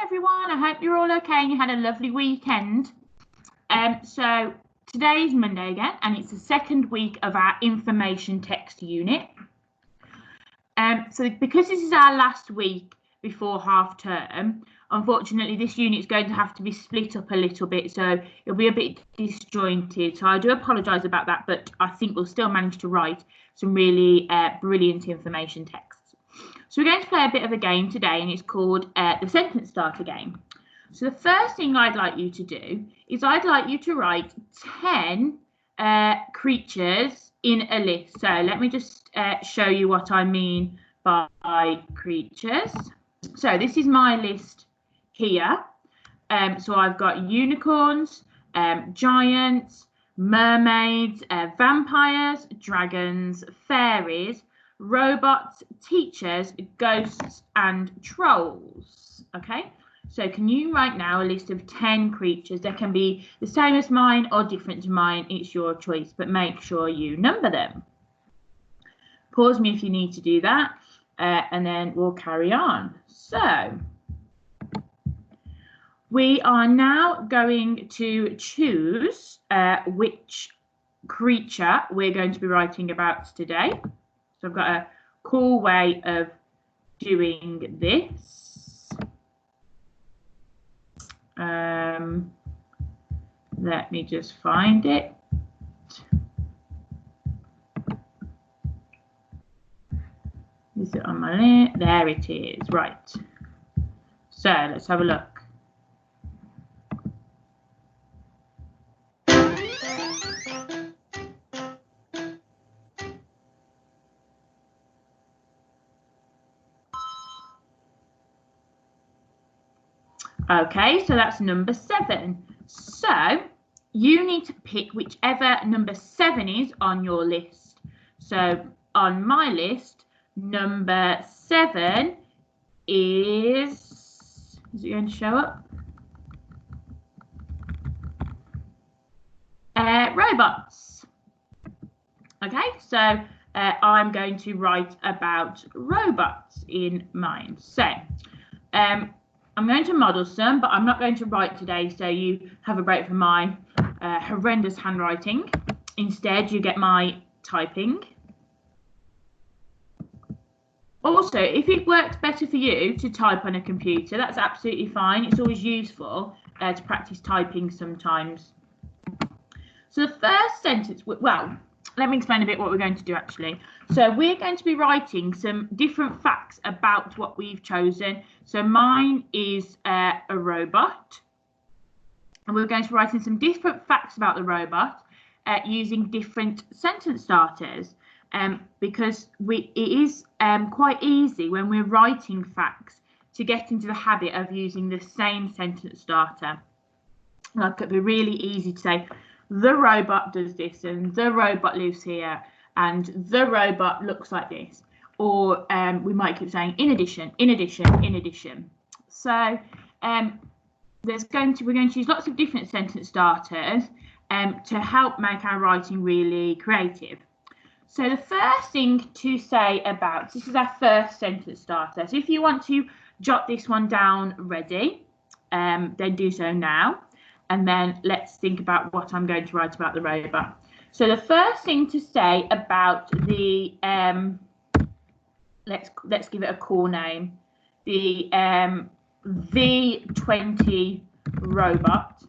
everyone. I hope you're all okay and you had a lovely weekend. So today is Monday again, and it's the second week of our information text unit. So because this is our last week before half term, unfortunately this unit is going to have to be split up a little bit, so it'll be a bit disjointed. So I do apologise about that, but I think we'll still manage to write some really brilliant information texts. So we're going to play a bit of a game today, and it's called the sentence starter game. So the first thing I'd like you to do is I'd like you to write 10 creatures in a list. So let me just show you what I mean by creatures. So this is my list here. So I've got unicorns, giants, mermaids, vampires, dragons, fairies, robots, teachers, ghosts, and trolls. Okay, so can you write now a list of 10 creatures? They can be the same as mine or different to mine. It's your choice, but make sure you number them. Pause me if you need to do that, and then we'll carry on. So we are now going to choose which creature we're going to be writing about today. So I've got a cool way of doing this. Let me just find it. Is it on my list? There it is. Right. So let's have a look. Okay, so that's number 7. So you need to pick whichever number 7 is on your list. So on my list, number 7 is it going to show up? Robots. Okay, so I'm going to write about robots in mine. So I'm going to model some, but I'm not going to write today, so you have a break from my horrendous handwriting. Instead, you get my typing. Also, if it works better for you to type on a computer, that's absolutely fine. It's always useful to practice typing sometimes. So the first sentence, well, let me explain a bit what we're going to do actually. So we're going to be writing some different facts about what we've chosen. So mine is a robot, and we're going to be writing some different facts about the robot using different sentence starters, because it is quite easy when we're writing facts to get into the habit of using the same sentence starter. Like it'd be really easy to say, the robot does this, and the robot lives here, and the robot looks like this. Or we might keep saying, in addition, in addition, in addition. So we're going to use lots of different sentence starters to help make our writing really creative. So the first thing to say about, this is our first sentence starter. So if you want to jot this one down ready, then do so now. And then let's think about what I'm going to write about the robot. So the first thing to say about the let's give it a cool name, the V20 robot,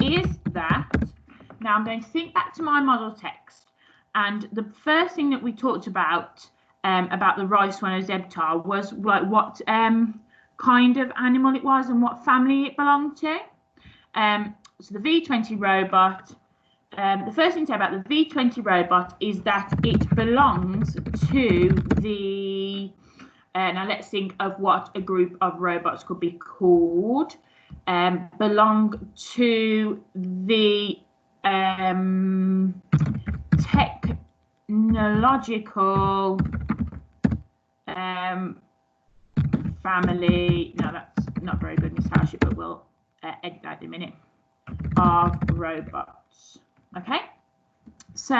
is that, now I'm going to think back to my model text, and the first thing that we talked about the Rhizoctopus was like what kind of animal it was and what family it belonged to. So the V20 robot, the first thing to say about the V20 robot is that it belongs to the, now let's think of what a group of robots could be called, belong to the technological family, no, that's not very good in Starship, but we'll edit that in a minute, of robots. Okay, so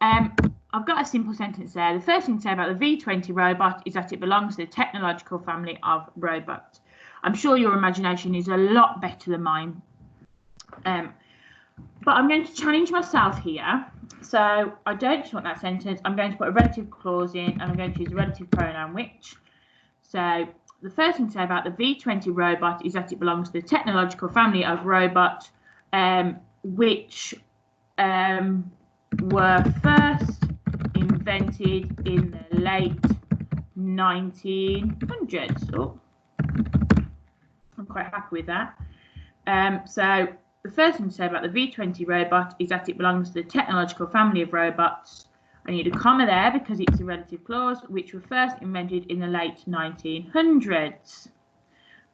I've got a simple sentence there. The first thing to say about the V20 robot is that it belongs to the technological family of robots. I'm sure your imagination is a lot better than mine. But I'm going to challenge myself here. So I don't just want that sentence. I'm going to put a relative clause in, and I'm going to use a relative pronoun which. So the first thing to say about the V20 robot is that it belongs to the technological family of robots, which were first invented in the late 1900s. Oh, I'm quite happy with that. So the first thing to say about the V20 robot is that it belongs to the technological family of robots. I need a comma there because it's a relative clause, which were first invented in the late 1900s.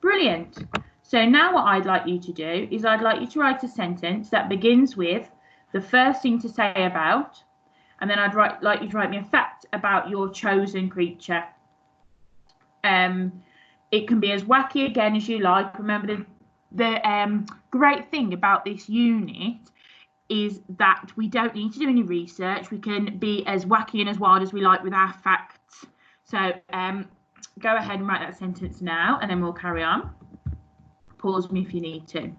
Brilliant. So now what I'd like you to do is I'd like you to write a sentence that begins with the first thing to say about, and then I'd like you to write me a fact about your chosen creature. It can be as wacky again as you like. Remember, the great thing about this unit is that we don't need to do any research. We can be as wacky and as wild as we like with our facts. So go ahead and write that sentence now, and then we'll carry on. Pause me if you need to.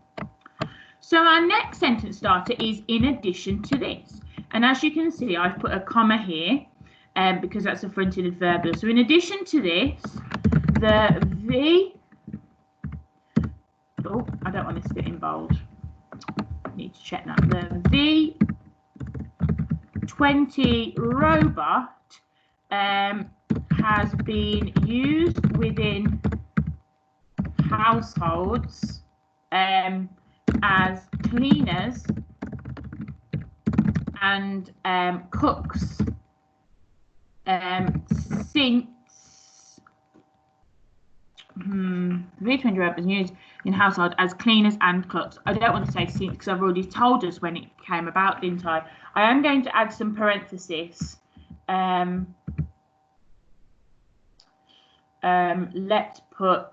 So our next sentence starter is in addition to this. And as you can see, I've put a comma here because that's a fronted adverbial. So in addition to this, the V... Oh, I don't want this bit in bold. I need to check that. The V20 robot has been used within households as cleaners and cooks since V20 robot is used in household as cleaners and cooks. I don't want to say since because I've already told us when it came about, didn't I? I am going to add some parentheses. Let's put,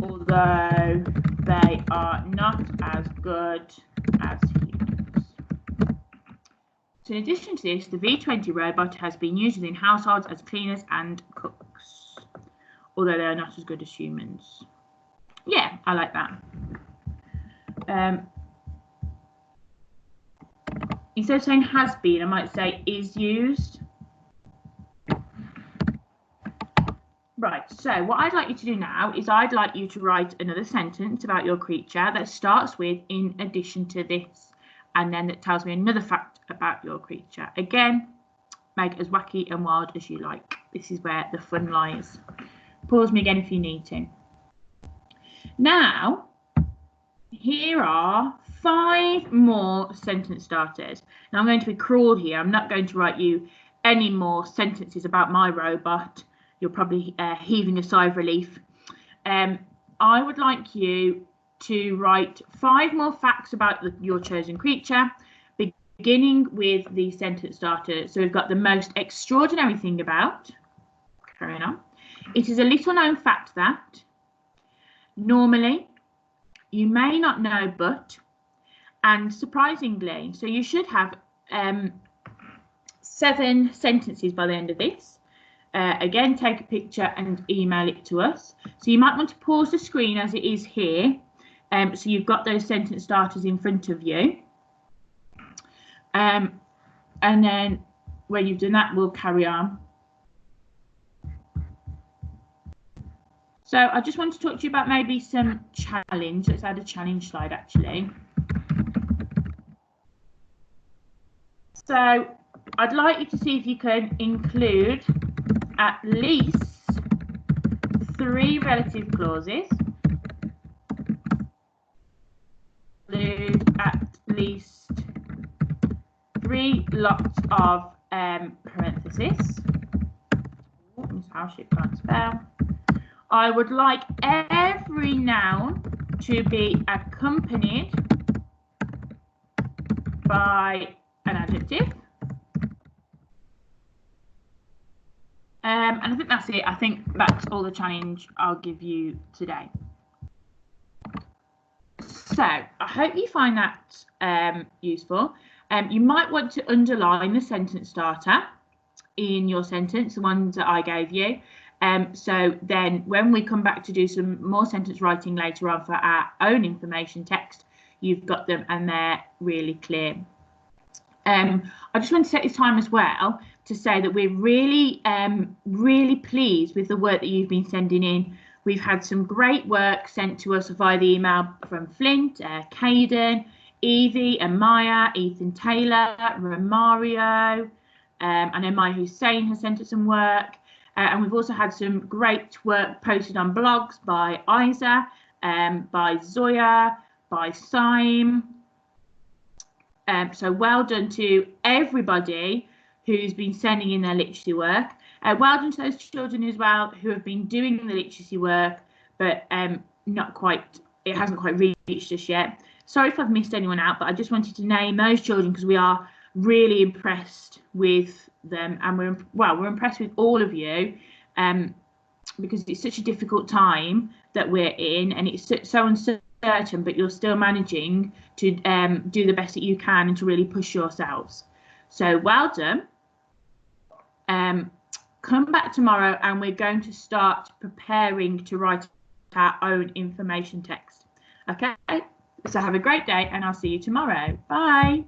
although they are not as good as humans. So in addition to this, the V20 robot has been used within households as cleaners and cooks, although they are not as good as humans. Yeah, I like that. Instead of saying has been, I might say is used. Right, so what I'd like you to do now is I'd like you to write another sentence about your creature that starts with in addition to this, and then that tells me another fact about your creature. Again, make it as wacky and wild as you like. This is where the fun lies. Pause me again if you need to. Now, here are 5 more sentence starters. Now, I'm going to be cruel here. I'm not going to write you any more sentences about my robot. You're probably heaving a sigh of relief. I would like you to write 5 more facts about your chosen creature, beginning with the sentence starter. So we've got the most extraordinary thing about. Carrying on. It is a little known fact that normally you may not know, but, and surprisingly. So you should have 7 sentences by the end of this. Again, take a picture and email it to us. So you might want to pause the screen as it is here. So you've got those sentence starters in front of you. And then when you've done that, we'll carry on. So I just want to talk to you about maybe some challenge. Let's add a challenge slide actually. So I'd like you to see if you can include at least 3 relative clauses. Include at least 3 lots of parentheses. Oh, Miss Howship can't spell. I would like every noun to be accompanied by an adjective. And I think that's it. I think that's all the challenge I'll give you today. So I hope you find that useful. You might want to underline the sentence starter in your sentence, the ones that I gave you. So then when we come back to do some more sentence writing later on for our own information text, you've got them and they're really clear. I just want to set this time as well to say that we're really, really pleased with the work that you've been sending in. We've had some great work sent to us via the email from Flint, Caden, Evie, Amaya, Ethan Taylor, Romario, I know Maya Hussein has sent us some work. And we've also had some great work posted on blogs by Isa, by Zoya, by Syme. So well done to everybody who's been sending in their literacy work. Well done to those children as well who have been doing the literacy work, but not quite, it hasn't quite reached us yet. Sorry if I've missed anyone out, but I just wanted to name those children because we are really impressed with them, and we're impressed with all of you, because it's such a difficult time that we're in, and it's so uncertain, but you're still managing to do the best that you can and to really push yourselves. So well done. Come back tomorrow and we're going to start preparing to write our own information text. Okay, so have a great day and I'll see you tomorrow. Bye.